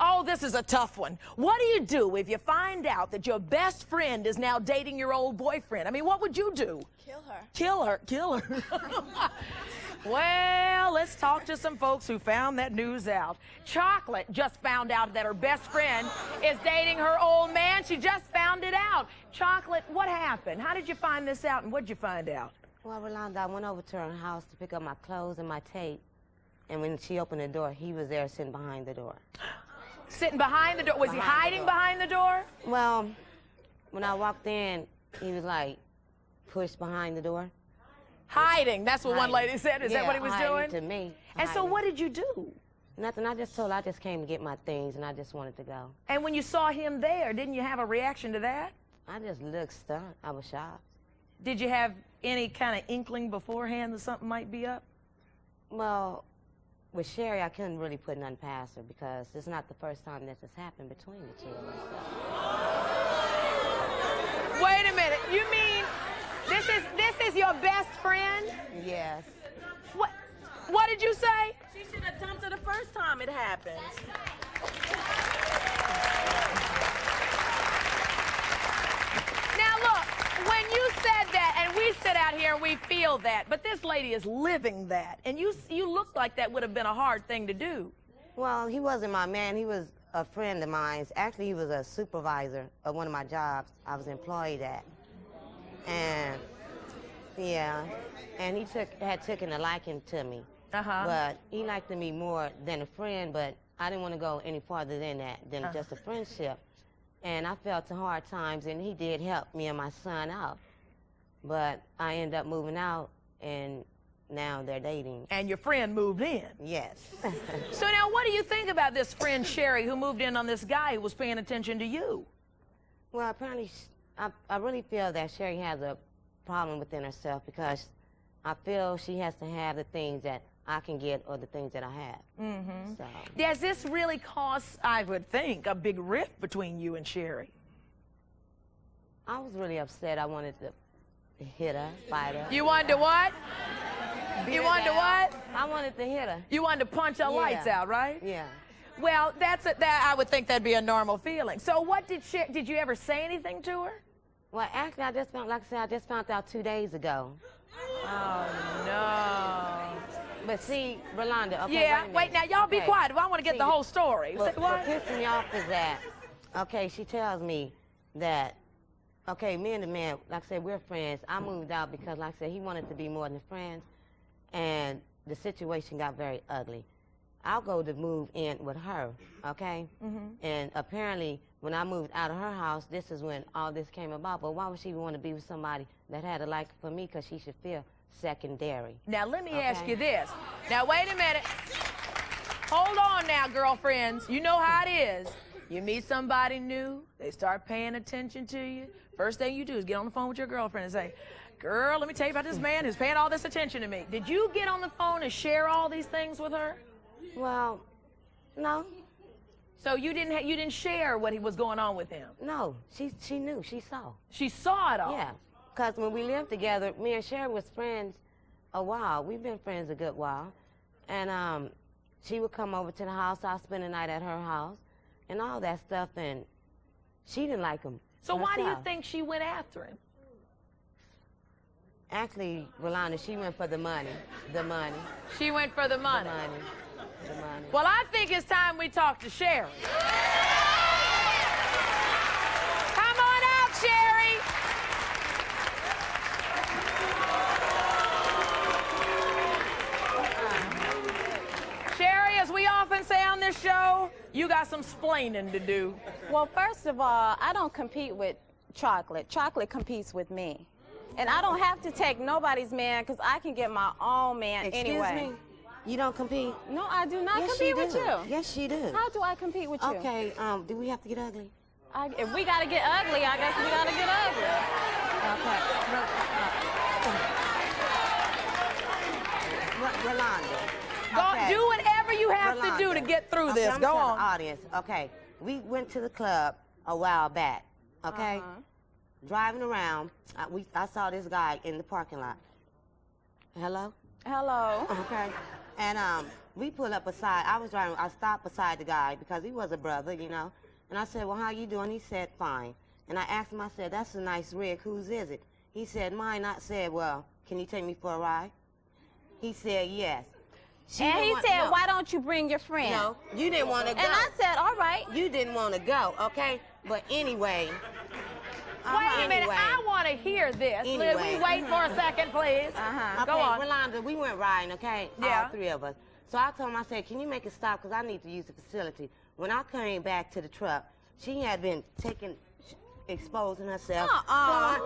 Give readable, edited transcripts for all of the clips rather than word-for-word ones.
Oh, this is a tough one. What do you do if you find out that your best friend is now dating your old boyfriend? I mean, what would you do? Kill her. Kill her. Kill her. Well, let's talk to some folks who found that news out. Chocolate just found out that her best friend is dating her old man. She just found it out. Chocolate, what happened? How did you find this out, and what did you find out? Well, Rolanda, I went over to her house to pick up my clothes and my tape, and when she opened the door, he was there sitting behind the door. Sitting behind the door? Was he hiding behind the door? Well, when I walked in, he was like pushed behind the door. Hiding, that's what one lady said. Is that what he was doing? To me. And so what did you do? Nothing. I just told her I just came to get my things, and I just wanted to go. And when you saw him there, didn't you have a reaction to that? I just looked stunned. I was shocked. Did you have any kind of inkling beforehand that something might be up? Well, with Cherie, I couldn't really put nothing past her because it's not the first time this has happened between the two of us. Wait a minute. You mean this is your best friend? Yes. What did you say? She should have dumped her the first time it happened. Now look, when you said that, and we sit out here and we feel that, but this lady is living that, and you look like that would have been a hard thing to do. Well, he wasn't my man. He was a friend of mine. Actually, he was a supervisor of one of my jobs I was employed at. And, yeah, and he had taken a liking to me. But he liked me more than a friend, but I didn't want to go any farther than that, than just a friendship. And I felt the hard times, and he did help me and my son out. But I ended up moving out, and now they're dating. And your friend moved in? Yes. So now what do you think about this friend, Cherie, who moved in on this guy who was paying attention to you? Well, apparently, I really feel that Cherie has a problem within herself because I feel she has to have the things that I can get or the things that I have. So. Does this really cause, I would think, a big rift between you and Cherie? I was really upset. I wanted to hit her, fight her. You wanted to what? You wanted to what? I wanted to hit her. You wanted to punch her lights out, right? Yeah. Well, I would think that'd be a normal feeling. So what did you ever say anything to her? Well, actually, I just found out 2 days ago. Oh, no. But see, Rolanda, okay, yeah, wait, now y'all be quiet. I want to get the whole story. What pissed me off is that, okay, she tells me that, okay, me and the man, like I said, we're friends. I moved out because, like I said, he wanted to be more than friends, and the situation got very ugly. I'll go to move in with her, okay? And apparently, when I moved out of her house, this is when all this came about. But why would she want to be with somebody that had a like for me? Because she should feel secondary. Now, let me ask you this. Now, wait a minute. Hold on now, girlfriends. You know how it is. You meet somebody new, they start paying attention to you. First thing you do is get on the phone with your girlfriend and say, girl, let me tell you about this man who's paying all this attention to me. Did you get on the phone and share all these things with her? Well, no. So you didn't share what was going on with him? No, she knew, she saw. She saw it all? Yeah, because when we lived together, me and Cherie was friends a while. We've been friends a good while. And she would come over to the house, I'd spend the night at her house, and all that stuff, and she didn't like him. So why do you think she went after him? Actually, Rolanda, she went for the money. The money. She went for the money? The money. The money. Well, I think it's time we talk to Cherie. Come on out, Cherie. Cherie, as we often say on this show, you got some splaining to do. Well, first of all, I don't compete with Chocolate. Chocolate competes with me. And I don't have to take nobody's man because I can get my own man anyway. Excuse me? You don't compete? No, I do not compete with you. Yes, she do. How do I compete with you? Okay, do we have to get ugly? If we got to get ugly, I guess we got to get ugly. Okay. Rolanda. Do whatever you have to do to get through this. I'm Go telling on. the audience. Okay, we went to the club a while back, okay? Driving around, I saw this guy in the parking lot. Hello? Hello. Okay. And we pull up beside, I stopped beside the guy because he was a brother, you know. And I said, well, how you doing? He said, fine. And I asked him, I said, that's a nice rig, whose is it? He said, mine. I said, well, can you take me for a ride? He said, yes. And he said, why don't you bring your friend? No, you didn't want to go. And I said, all right. You didn't want to go, okay? But anyway. Wait a minute, I want to hear this. Anyway. We wait for a second, please. Okay, Go on. Rolanda, we went riding, okay? Yeah. All three of us. So I told him, I said, can you make it stop? Because I need to use the facility. When I came back to the truck, she had been exposing herself. Now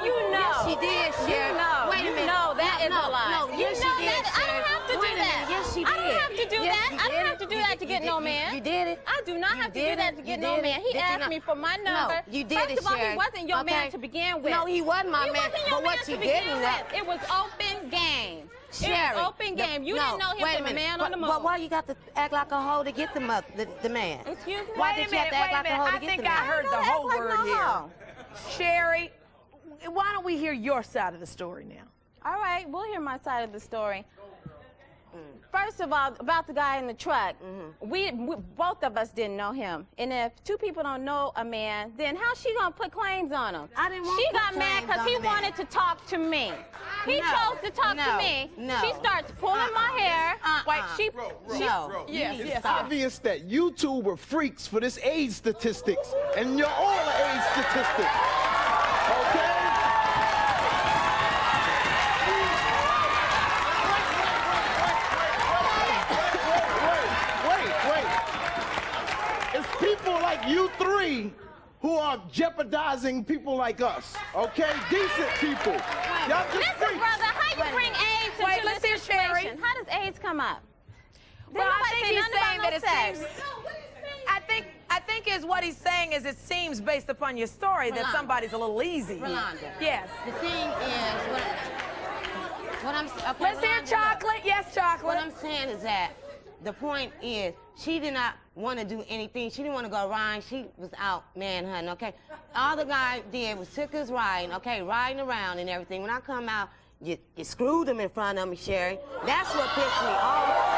you know. Yes, she did, Sherry. You know. Wait a minute. No, that is a lie. No, yes, she did, I don't have to do that. Yes, she did. I don't have to do that. I don't have to do that to get no man. You did it. I do not have to do that to get no man. He asked me for my number. No, you did it, First of all, Sherry. he wasn't your man to begin with. No, he wasn't my man. He wasn't your But man what to you begin didn't know. with. It was open game. Sherry, it was open game. You didn't know him from a man on the moon. But why you got to act like a hoe to get the man? Excuse me? Why Wait did a you have minute, to act like a hoe I to get think the I man? heard the whole like word no here. hoe. Sherry, why don't we hear your side of the story now? All right, we'll hear my side of the story. First of all, about the guy in the truck, we both of us didn't know him. And if two people don't know a man, then how's she gonna put claims on him? I didn't want She to put got mad claims because on he the man. wanted to talk to me. He No, chose to talk no, to me. no. She starts pulling my hair. Wait, Bro, Yes, it's yes. obvious that you two were freaks for this AIDS statistics, and you're all AIDS statistics. Okay? Wait. It's people like you three who are jeopardizing people like us, okay? Decent people. Y'all just Listen, freaks. brother, how you bring AIDS Wait, into let's this hear Sherry. situation? How does AIDS come up? Well, I think he's saying that it sex. seems. I think is what he's saying is it seems based upon your story that Rolanda. somebody's a little easy. here. Rolanda. Yes. The thing is, what I'm okay, Let's hear Rolanda, chocolate. Yes, chocolate. What I'm saying is that the point is she did not want to do anything. She didn't want to go riding. She was out manhunting, okay? All the guy did was took us riding, okay, riding around and everything. When I come out, you screwed him in front of me, Sherry. That's what pissed me off.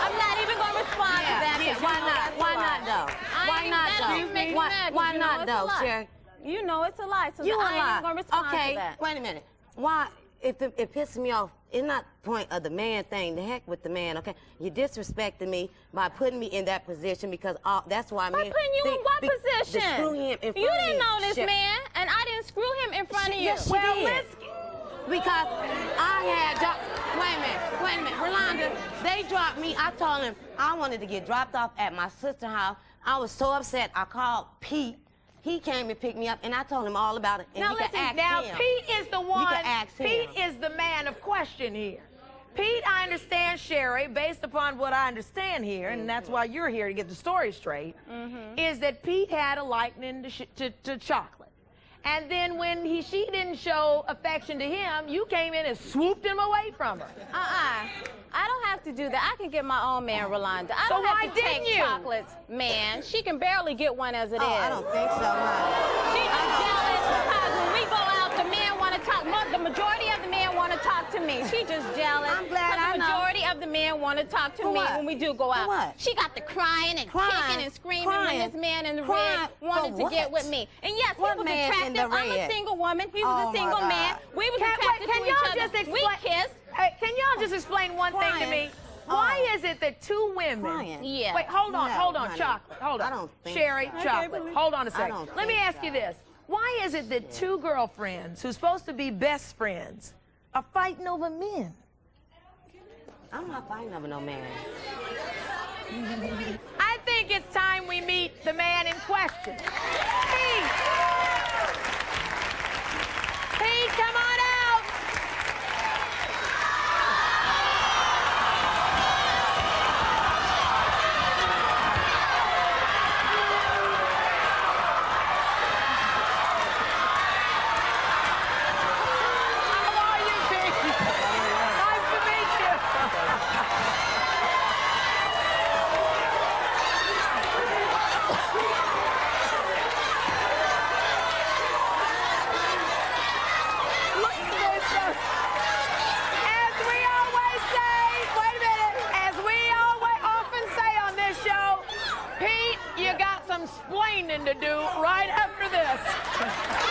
I'm not even going to respond to that. Yeah, why not? Why not, though? Why not, though? Why not, though, Sherry? You know it's a lie, so You I a ain't even lie. going to respond Okay, to that. wait a minute. Why? If it pisses me off, it's not the point of the man thing. The heck with the man, okay? You disrespected me by putting me in that position because that's why By putting you in what position? To screw him in front you of me. didn't know this Shit. man, and I didn't screw him in front of you. Yes, she did. Because I had wait a minute, Rolanda, they dropped me. I told him I wanted to get dropped off at my sister's house. I was so upset. I called Pete. He came and picked me up, and I told him all about it. And Now you can listen, ask now him. Pete is the one. can ask him. Pete is the man of question here. Pete, I understand, Sherry, based upon what I understand here, and that's why you're here to get the story straight, is that Pete had a liking to chocolate. And then when she didn't show affection to him, you came in and swooped him away from her. I don't have to do that. I can get my own man, Rolanda. I So don't why have to didn't take you? Chocolate's man. She can barely get one as it is. I don't think so, honey. She's just jealous because when we go out, the men want to talk. The majority of the men want to talk to me. She's just jealous. I'm glad I the know. majority of the men want to talk to For me what? when we do go out. For what? She got the crying and kicking and screaming Crying? when this man in the Crying red wanted for to get what? with me. And yes, What he was man in attractive. the I'm a red? single woman. He was Oh, a my single God. man. We was attracted to Can each y'all other. just We explain? kissed. Can y'all just explain one thing to me? Why is it that two women? Crying. Yeah. Wait, hold on, No, honey. chocolate. Hold on. I don't think Sherry, so. chocolate. Hold on a I second. don't Let me think ask you so. this. Why is it that two girlfriends who's supposed to be best friends are fighting over men? I'm not fighting over no man. I think it's time we meet the man in question. Pete! Pete, come on out! How are you, Pete? Nice to meet you. training to do right after this.